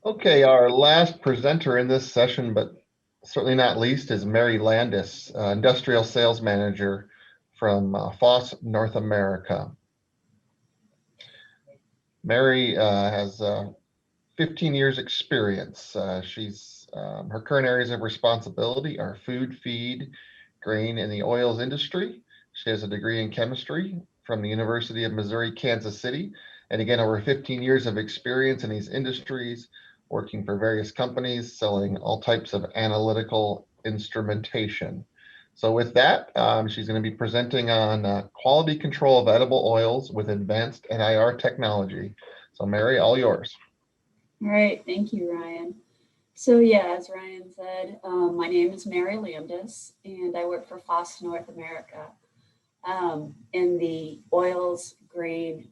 Okay, our last presenter in this session, but certainly not least, is Mary Landis, Industrial Sales Manager from FOSS North America. Mary has 15 years experience. Her current areas of responsibility are food, feed, grain, and the oils industry. She has a degree in chemistry from the University of Missouri, Kansas City, and again, over 15 years of experience in these industries, working for various companies, selling all types of analytical instrumentation. So with that, she's going to be presenting on quality control of edible oils with advanced NIR technology. So Mary, all yours. All right, thank you, Ryan. So yeah, as Ryan said, my name is Mary Landis, and I work for FOSS North America in the oils, grain,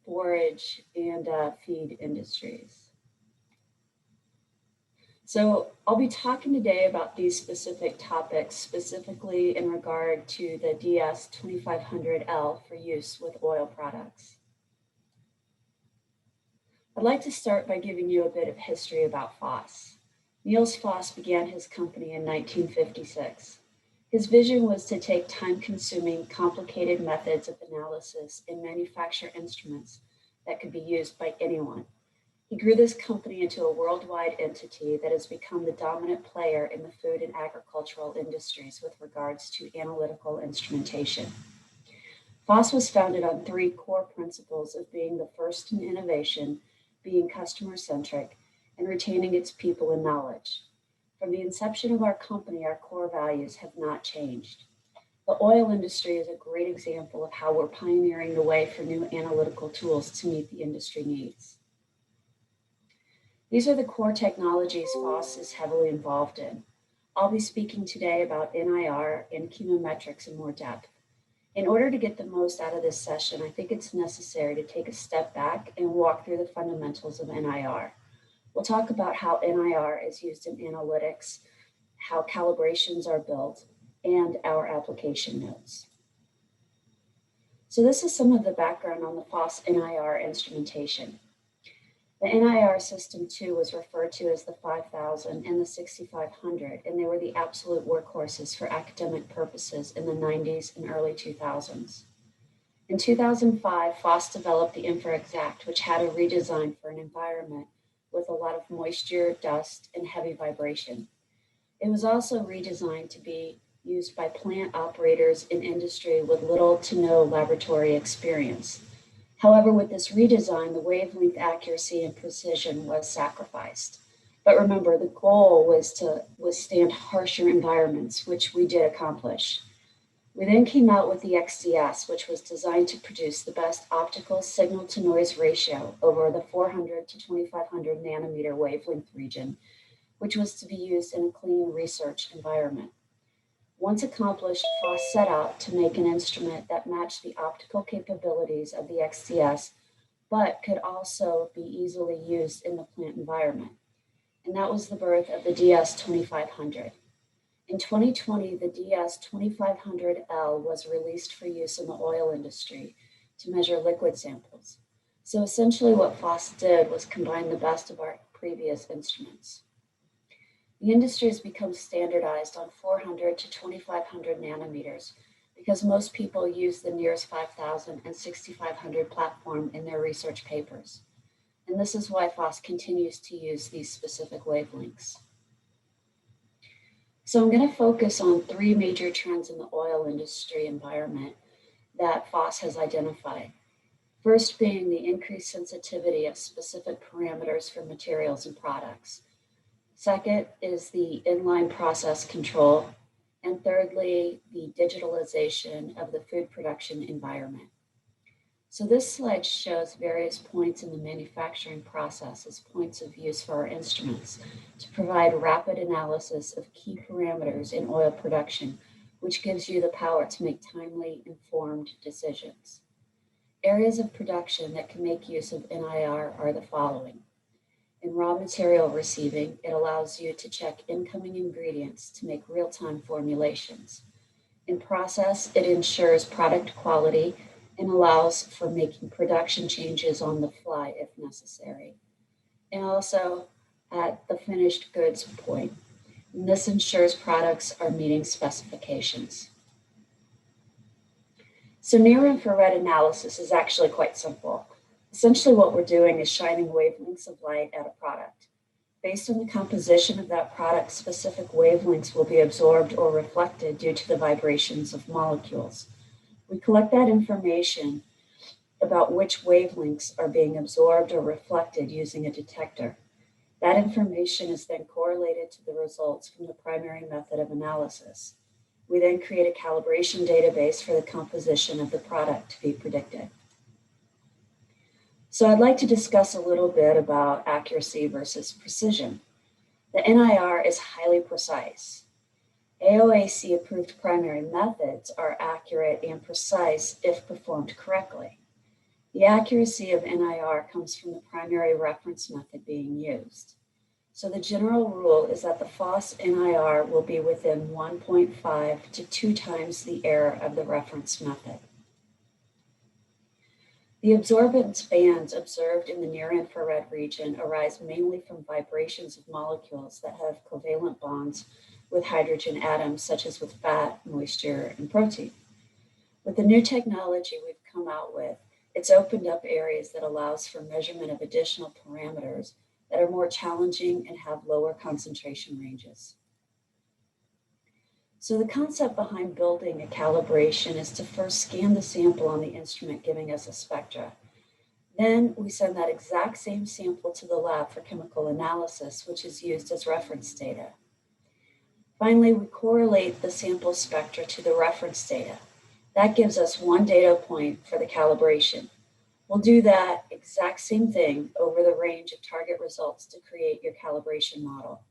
forage, and feed industries. So I'll be talking today about these specific topics, specifically in regard to the DS2500L for use with oil products. I'd like to start by giving you a bit of history about FOSS. Niels Foss began his company in 1956. His vision was to take time-consuming, complicated methods of analysis and manufacture instruments that could be used by anyone. He grew this company into a worldwide entity that has become the dominant player in the food and agricultural industries with regards to analytical instrumentation. FOSS was founded on three core principles of being the first in innovation, being customer-centric, and retaining its people and knowledge. From the inception of our company, our core values have not changed. The oil industry is a great example of how we're pioneering the way for new analytical tools to meet the industry needs. These are the core technologies FOSS is heavily involved in. I'll be speaking today about NIR and chemometrics in more depth. In order to get the most out of this session, I think it's necessary to take a step back and walk through the fundamentals of NIR. We'll talk about how NIR is used in analytics, how calibrations are built, and our application notes. So this is some of the background on the FOSS NIR instrumentation. The NIR System 2 was referred to as the 5000 and the 6500, and they were the absolute workhorses for academic purposes in the 90s and early 2000s. In 2005, FOSS developed the InfraExact, which had a redesign for an environment with a lot of moisture, dust, and heavy vibration. It was also redesigned to be used by plant operators in industry with little to no laboratory experience. However, with this redesign, the wavelength accuracy and precision was sacrificed. But remember, the goal was to withstand harsher environments, which we did accomplish. We then came out with the XDS, which was designed to produce the best optical signal-to-noise ratio over the 400 to 2500 nanometer wavelength region, which was to be used in a clean research environment. Once accomplished, FOSS set out to make an instrument that matched the optical capabilities of the XDS, but could also be easily used in the plant environment. And that was the birth of the DS2500. In 2020, the DS2500L was released for use in the oil industry to measure liquid samples. So essentially what FOSS did was combine the best of our previous instruments. The industry has become standardized on 400 to 2500 nanometers because most people use the NIRS 5000 and 6500 platform in their research papers. And this is why FOSS continues to use these specific wavelengths. So I'm going to focus on three major trends in the oil industry environment that FOSS has identified. First being the increased sensitivity of specific parameters for materials and products. Second is the inline process control. And thirdly, the digitalization of the food production environment. So this slide shows various points in the manufacturing process as points of use for our instruments to provide rapid analysis of key parameters in oil production, which gives you the power to make timely, informed decisions. Areas of production that can make use of NIR are the following. In raw material receiving, it allows you to check incoming ingredients to make real-time formulations. In process, it ensures product quality and allows for making production changes on the fly if necessary. And also, at the finished goods point. And this ensures products are meeting specifications. So near-infrared analysis is actually quite simple. Essentially what we're doing is shining wavelengths of light at a product. Based on the composition of that product, specific wavelengths will be absorbed or reflected due to the vibrations of molecules. We collect that information about which wavelengths are being absorbed or reflected using a detector. That information is then correlated to the results from the primary method of analysis. We then create a calibration database for the composition of the product to be predicted. So I'd like to discuss a little bit about accuracy versus precision. The NIR is highly precise. AOAC approved primary methods are accurate and precise if performed correctly. The accuracy of NIR comes from the primary reference method being used. So the general rule is that the FOSS NIR will be within 1.5 to 2 times the error of the reference method. The absorbance bands observed in the near-infrared region arise mainly from vibrations of molecules that have covalent bonds with hydrogen atoms, such as with fat, moisture, and protein. With the new technology we've come out with, it's opened up areas that allows for measurement of additional parameters that are more challenging and have lower concentration ranges. So the concept behind building a calibration is to first scan the sample on the instrument, giving us a spectra. Then we send that exact same sample to the lab for chemical analysis, which is used as reference data. Finally, we correlate the sample spectra to the reference data. That gives us one data point for the calibration. We'll do that exact same thing over the range of target results to create your calibration model.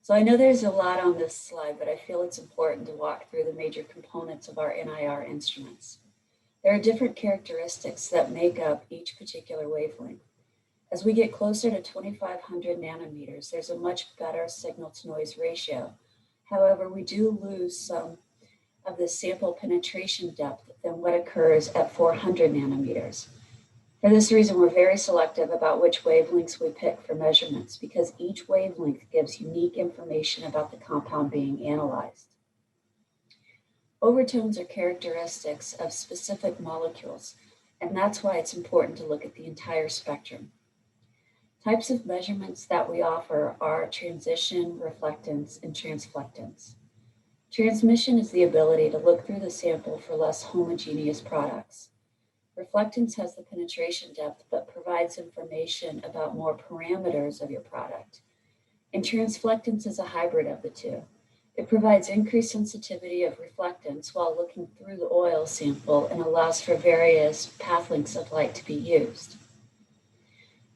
So I know there's a lot on this slide, but I feel it's important to walk through the major components of our NIR instruments. There are different characteristics that make up each particular wavelength. As we get closer to 2500 nanometers, there's a much better signal-to-noise ratio. However, we do lose some of the sample penetration depth than what occurs at 400 nanometers. For this reason, we're very selective about which wavelengths we pick for measurements because each wavelength gives unique information about the compound being analyzed. Overtones are characteristics of specific molecules, and that's why it's important to look at the entire spectrum. Types of measurements that we offer are transition, reflectance, and transflectance. Transmission is the ability to look through the sample for less homogeneous products. Reflectance has the penetration depth, but provides information about more parameters of your product. And transflectance is a hybrid of the two. It provides increased sensitivity of reflectance while looking through the oil sample and allows for various path lengths of light to be used.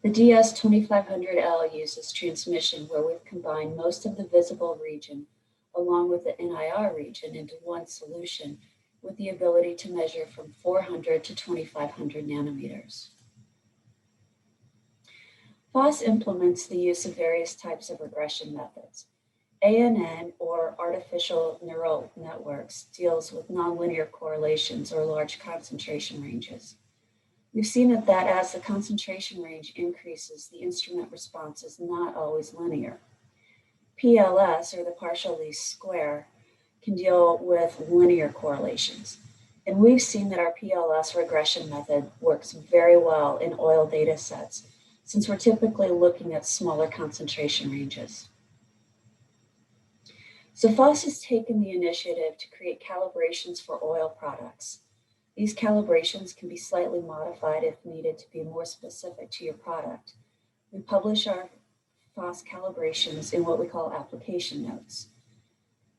The DS2500L uses transmission, where we've combined most of the visible region along with the NIR region into one solution, with the ability to measure from 400 to 2500 nanometers. FOSS implements the use of various types of regression methods. ANN, or artificial neural networks, deals with nonlinear correlations or large concentration ranges. We've seen that as the concentration range increases, the instrument response is not always linear. PLS, or the partial least square, can deal with linear correlations. And we've seen that our PLS regression method works very well in oil data sets, since we're typically looking at smaller concentration ranges. So FOSS has taken the initiative to create calibrations for oil products. These calibrations can be slightly modified if needed to be more specific to your product. We publish our FOSS calibrations in what we call application notes.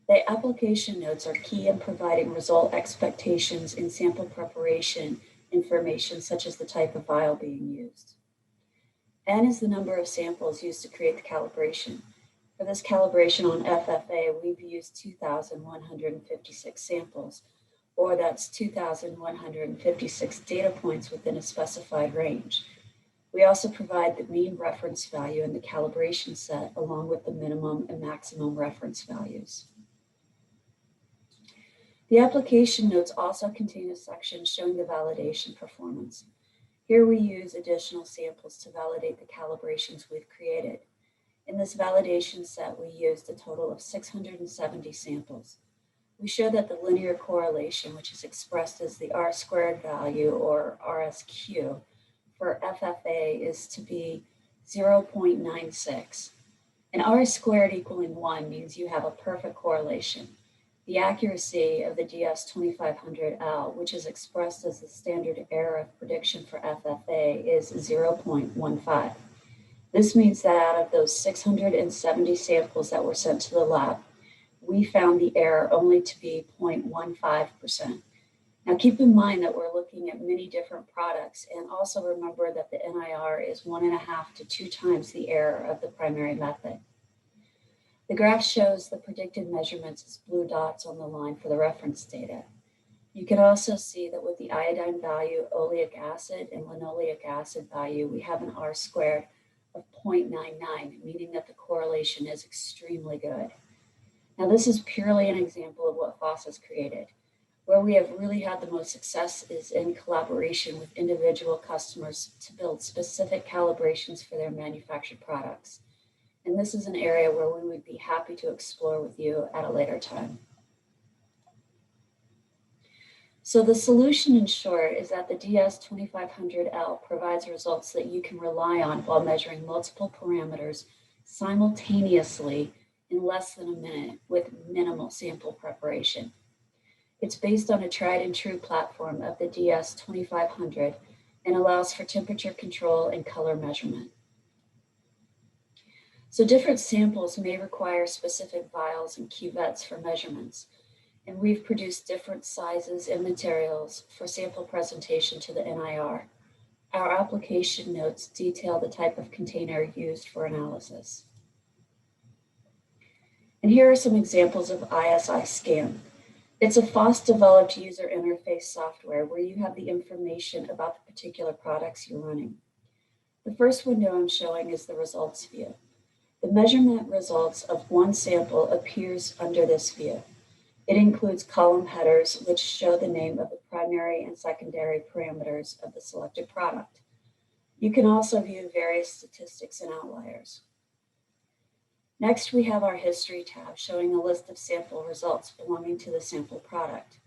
The application notes are key in providing result expectations in sample preparation information, such as the type of vial being used. N is the number of samples used to create the calibration. For this calibration on FFA, we've used 2,156 samples, or that's 2,156 data points within a specified range. We also provide the mean reference value in the calibration set, along with the minimum and maximum reference values. The application notes also contain a section showing the validation performance. Here we use additional samples to validate the calibrations we've created. In this validation set, we used a total of 670 samples. We show that the linear correlation, which is expressed as the R squared value or RSQ for FFA, is to be 0.96. And R squared equaling 1 means you have a perfect correlation. The accuracy of the DS2500L, which is expressed as the standard error of prediction for FFA, is 0.15. This means that out of those 670 samples that were sent to the lab, we found the error only to be 0.15%. Now keep in mind that we're looking at many different products, and also remember that the NIR is 1.5 to 2 times the error of the primary method. The graph shows the predicted measurements as blue dots on the line for the reference data. You can also see that with the iodine value, oleic acid, and linoleic acid value, we have an R squared of 0.99, meaning that the correlation is extremely good. Now this is purely an example of what FOSS has created. Where we have really had the most success is in collaboration with individual customers to build specific calibrations for their manufactured products. And this is an area where we would be happy to explore with you at a later time. So the solution, in short, is that the DS2500L provides results that you can rely on while measuring multiple parameters simultaneously in less than a minute with minimal sample preparation. It's based on a tried and true platform of the DS2500 and allows for temperature control and color measurement. So different samples may require specific vials and cuvettes for measurements, and we've produced different sizes and materials for sample presentation to the NIR. Our application notes detail the type of container used for analysis. And here are some examples of ISI Scan. It's a FOSS-developed user interface software where you have the information about the particular products you're running. The first window I'm showing is the results view. The measurement results of one sample appears under this view. It includes column headers, which show the name of the primary and secondary parameters of the selected product. You can also view various statistics and outliers. Next, we have our History tab showing a list of sample results belonging to the sample product.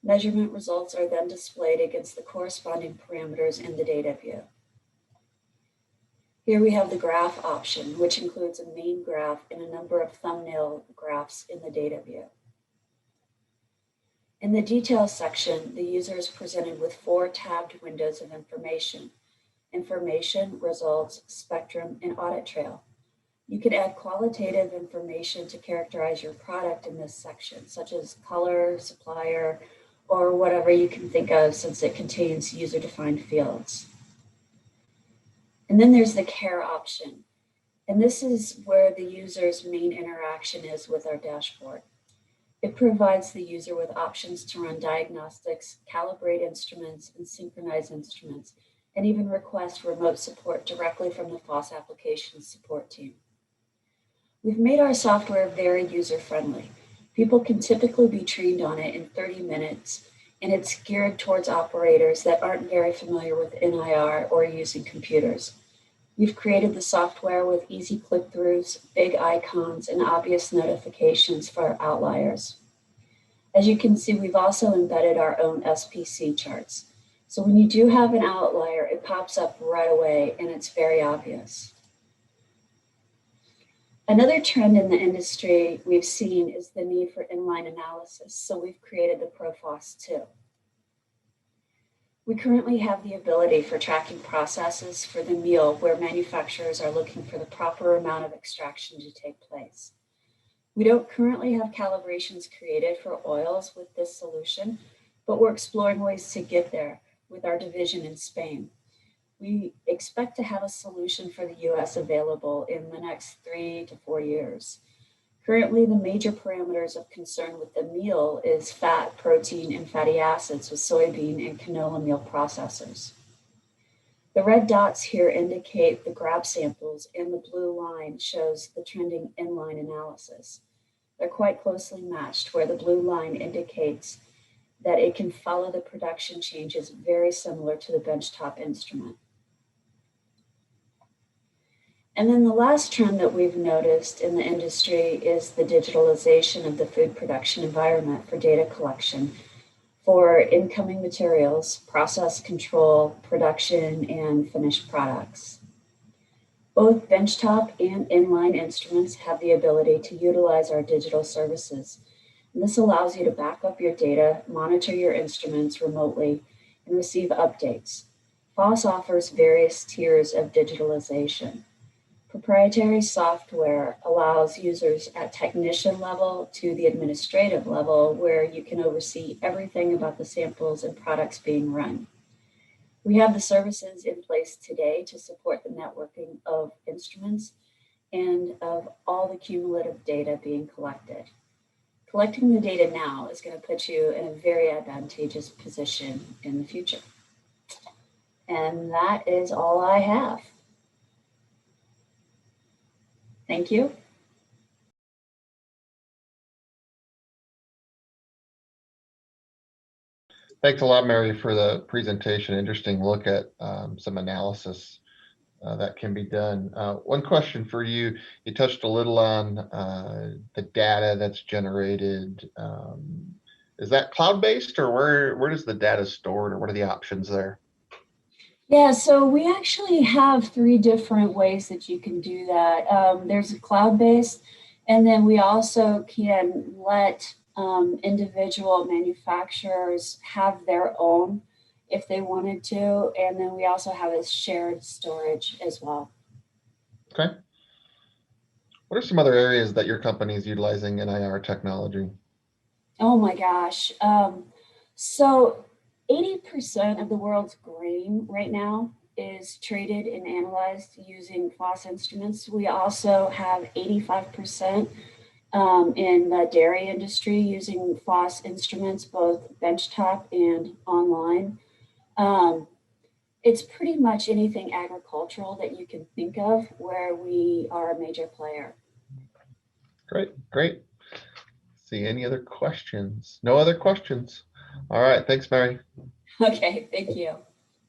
Measurement results are then displayed against the corresponding parameters in the data view. Here we have the graph option, which includes a main graph and a number of thumbnail graphs in the data view. In the details section, the user is presented with 4 tabbed windows of information: information, results, spectrum, and audit trail. You can add qualitative information to characterize your product in this section, such as color, supplier, or whatever you can think of, since it contains user-defined fields. And then there's the care option. And this is where the user's main interaction is with our dashboard. It provides the user with options to run diagnostics, calibrate instruments, and synchronize instruments, and even request remote support directly from the FOSS application support team. We've made our software very user-friendly. People can typically be trained on it in 30 minutes, and it's geared towards operators that aren't very familiar with NIR or using computers. We've created the software with easy click-throughs, big icons, and obvious notifications for outliers. As you can see, we've also embedded our own SPC charts. So when you do have an outlier, it pops up right away, and it's very obvious. Another trend in the industry we've seen is the need for inline analysis, so we've created the PROFESS 2. We currently have the ability for tracking processes for the meal where manufacturers are looking for the proper amount of extraction to take place. We don't currently have calibrations created for oils with this solution, but we're exploring ways to get there with our division in Spain. We expect to have a solution for the US available in the next 3 to 4 years. Currently, the major parameters of concern with the meal is fat, protein, and fatty acids with soybean and canola meal processors. The red dots here indicate the grab samples, and the blue line shows the trending inline analysis. They're quite closely matched, where the blue line indicates that it can follow the production changes very similar to the benchtop instrument. And then the last trend that we've noticed in the industry is the digitalization of the food production environment for data collection for incoming materials, process control, production, and finished products. Both benchtop and inline instruments have the ability to utilize our digital services. And this allows you to back up your data, monitor your instruments remotely, and receive updates. FOSS offers various tiers of digitalization. Proprietary software allows users at technician level to the administrative level, where you can oversee everything about the samples and products being run. We have the services in place today to support the networking of instruments and of all the cumulative data being collected. Collecting the data now is going to put you in a very advantageous position in the future. And that is all I have. Thank you. Thanks a lot, Mary, for the presentation. Interesting look at some analysis that can be done. One question for you. You touched a little on the data that's generated. Is that cloud-based, or where does the data stored, or what are the options there? Yeah, so we actually have 3 different ways that you can do that. There's a cloud-based, and then we also can let individual manufacturers have their own if they wanted to, and then we also have a shared storage as well. Okay. What are some other areas that your company is utilizing NIR technology? Oh my gosh. So 80% of the world's grain right now is traded and analyzed using FOSS instruments. We also have 85% in the dairy industry using FOSS instruments, both benchtop and online. It's pretty much anything agricultural that you can think of where we are a major player. Great, great. See any other questions? No other questions. All right, thanks, Mary. Okay, thank you.